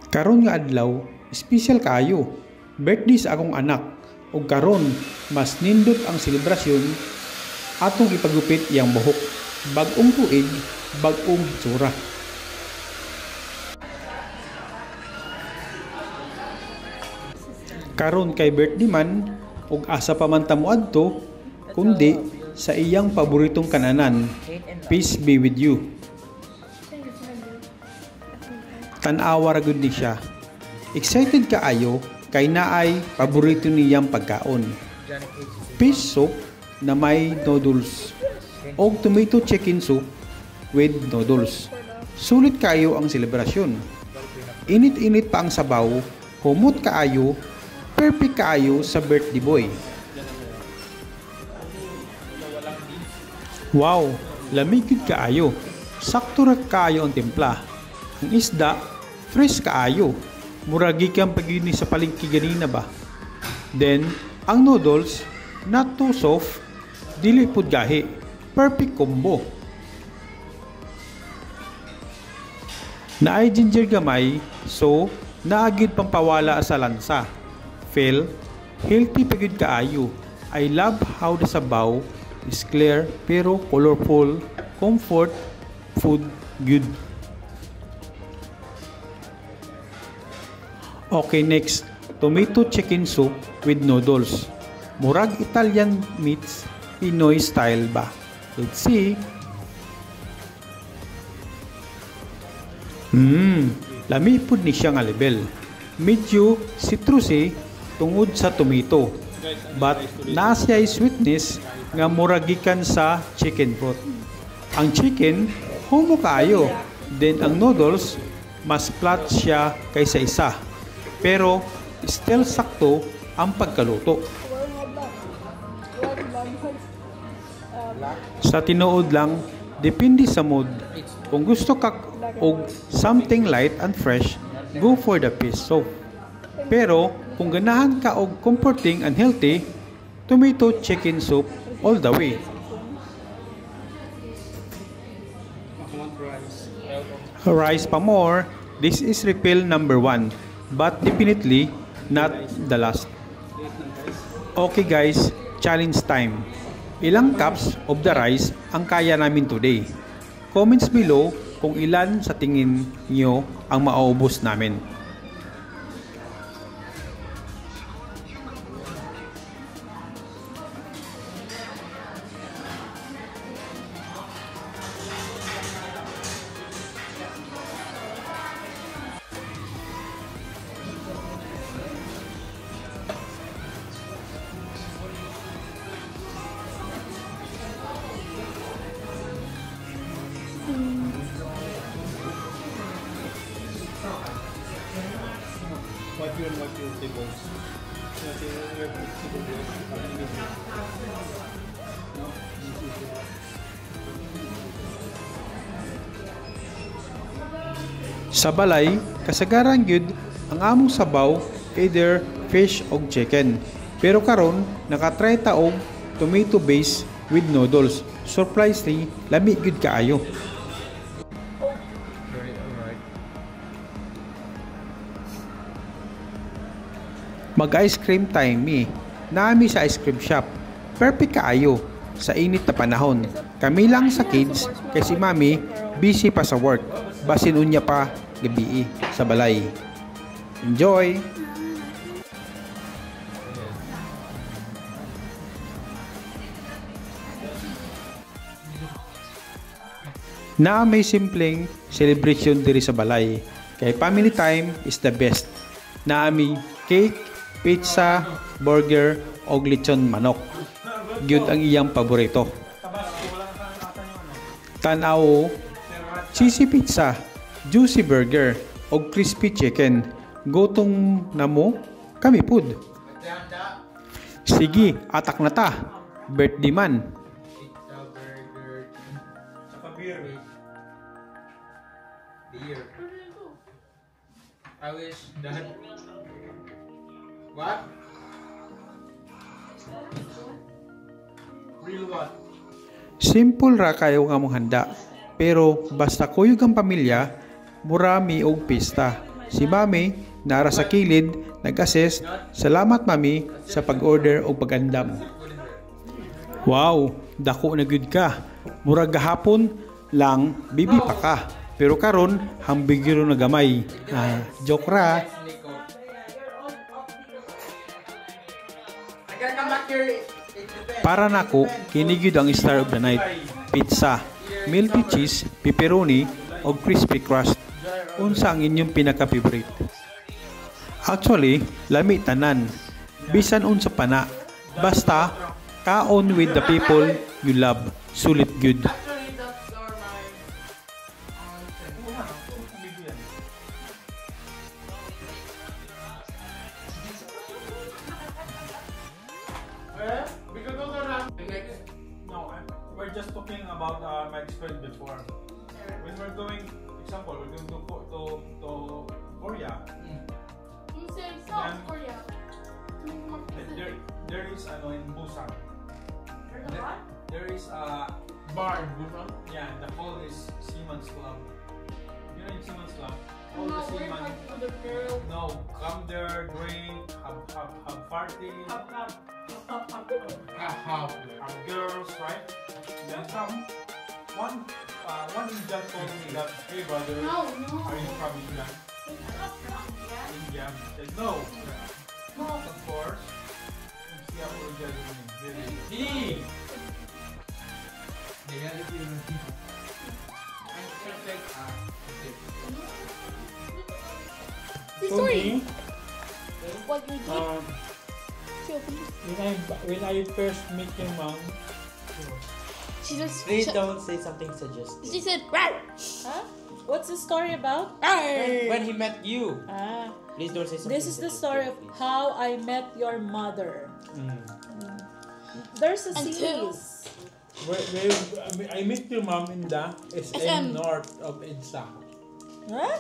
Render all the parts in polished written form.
Karon nga adlaw, espesyal kaayo. Birthday sa akong anak. Ug karon, mas nindot ang selebrasyon atong ipagupit iyang buhok. Bag-ong tuig, bag-ong hitsura. Karon kay birthday man, ug asa pa man ta moadto, kundi sa iyang paboritong kananan. Peace be with you. Tan-awa ra gud ni siya. Excited kaayo kay naay paborito niyang pagkaon. Fish soup na may noodles o tomato chicken soup with noodles. Sulit kaayo ang selebrasyon. Init-init pa ang sabaw, humot kaayo, perfect kaayo sa birthday boy. Wow, lamig gud kaayo. Sakto ra kaayo ang timpla. Ang isda, fresh kaayo. Muragi kang pagini sa palengke ganina ba? Then, ang noodles, not too soft, dili pud gahi. Perfect combo. Naay ginger gamay, so naagid pampawala sa lansa. Feel, healthy pagid kaayo. I love how the sabaw is clear pero colorful, comfort, food, good. Okay, next, tomato chicken soup with noodles. Murag Italian meets Pinoy style ba? Let's see. Lami pud ni siya nga level. Medyo citrusy tungod sa tomato. But nasa'y sweetness nga muragikan sa chicken broth. Ang chicken, humo kaayo. Then ang noodles, mas flat siya kaysa isa. Pero still sakto ang pagkaluto. Sa tinuod lang, depende sa mood. Kung gusto ka og something light and fresh, go for the fish soup. Pero kung ganahan ka og comforting and healthy, tomato chicken soup all the way. Rice pa more, this is refill number 1. But definitely not the last. Okay guys, challenge time. Ilang cups of the rice ang kaya namin today? Comments below kung ilan sa tingin nyo ang mauubos namin. What you tables? Sa balay, kasagaran gyud ang among sabaw either fish o chicken. Pero karon nakatry ta og tomato base with noodles. Surprisingly, lami gyud kaayo. Mag-ice cream time Naami sa ice cream shop. Perfect kaayo sa init na panahon. Kami lang sa kids kay si Mami busy pa sa work. Basin unya pa gabi sa balay. Enjoy! Na may simpleng celebration diri sa balay. Kay family time is the best. Naami cake, pizza, burger, o lechon manok. Gyud ang iyang paborito. Tanaw, cheesy pizza, juicy burger, o crispy chicken. Gotong na mo, kami pud. Sige, atak na ta. Birthday man. Beer. I wish that. What? Real what? Simple ra kayo nga mong handa. Pero basta kuyog ang pamilya, murami og pista. Si Mami, nara sa kilid, nag-assist, salamat Mami sa pag-order o pag-andam. Wow, dako na gud ka. Murag gahapon lang, bibi pa ka. Pero karon, hambigiro na gamay. Joke ra. Para nako, kini gyud ang star of the night. Pizza, melty cheese, pepperoni, o crispy crust. Unsa ang inyong pinaka-favorite? Actually, lami tanan. Bisan unsa pana. Basta, kaon with the people you love. Sulit good. No, we're just talking about my experience before. When we're going, example, we're going to Korea. You say South Korea. There is in Busan. There's a what? There is a bar in Busan. Yeah, the hall is Seaman's Club. You know in Seaman's Club? All No, the we're seaman. like for the girls. No, come there, drink, have party, have girls, right? Then some one Indian told me that, hey brother, No. are you from India? India. He said no. No. Of course. Siya po really. Sorry. What you did? When I first meet your mom, She just. Please don't say something suggestive. She said, "Rar." Huh? What's the story about? When he met you, Ah, please don't say something. this is the story of suggestive, how I met your mother. There's a Until- series. I met your mom in the SM. north of EDSA. Huh?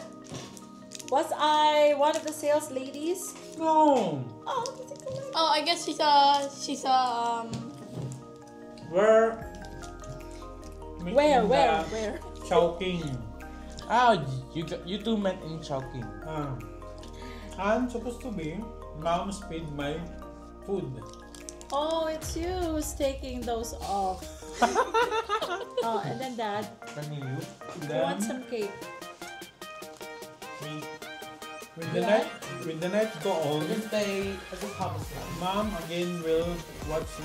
Was I one of the sales ladies? No, Oh, that's correct. Oh, I guess she's a where? Where? Chowking. Ah, you two met in Chowking. I'm supposed to be mom's paid my food. Oh, it's you who's taking those off. Oh, and then Dad, Can you? you want some cake? When the night go on, I just have a snack. mom again will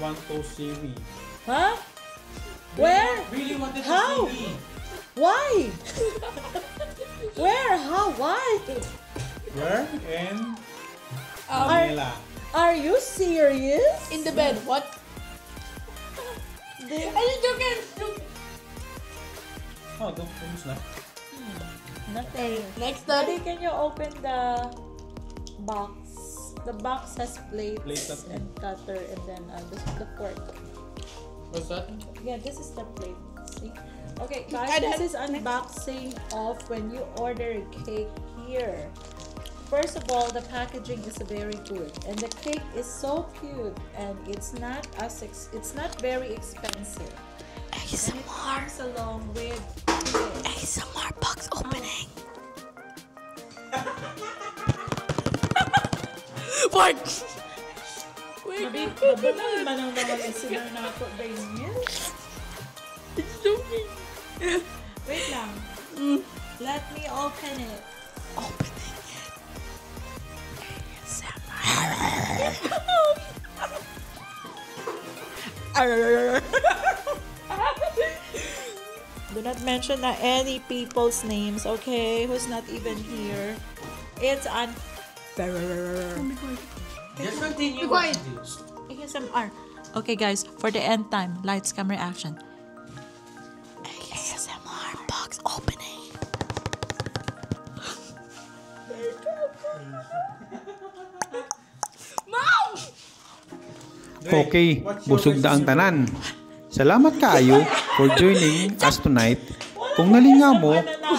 want to see me. Huh? Where? Really wanted to How? see me. Why? Where? How? Why? Where? In Are, Manila. are you serious? in the bed. What? Are you joking? Oh, don't na. Nothing. Next, Daddy, Daddy. can you open the box? The box has plates Plate at- and cutter, and then this is the fork. What's that? Yeah, this is the plate. See? Okay, I guys, don't- this is unboxing of when you order a cake here. First of all, the packaging is very good, and the cake is so cute, and it's not very expensive. And it comes along with this. ASMR box opening. What? Mabanal man ang mga listener na ako ganyan. It's joking. Wait lang. Let me open it. Opening it. Do not mention any people's names, okay? Who's not even here. It's on Just continue. Be quiet. ASMR. Okay, guys, for the end time, lights, camera, action. ASMR box opening. Mom! Okay, busog na ang tanan. Salamat kaayo for joining us tonight. Kung nalingaw mo,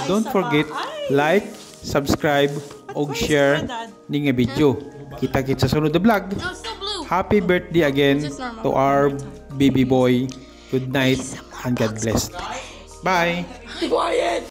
don't forget like, subscribe, og share ning nga video. Kita-kits sa sunod na vlog. No, it's still blue. Happy birthday again to our baby boy. Good night and God bless. Bye! Quiet.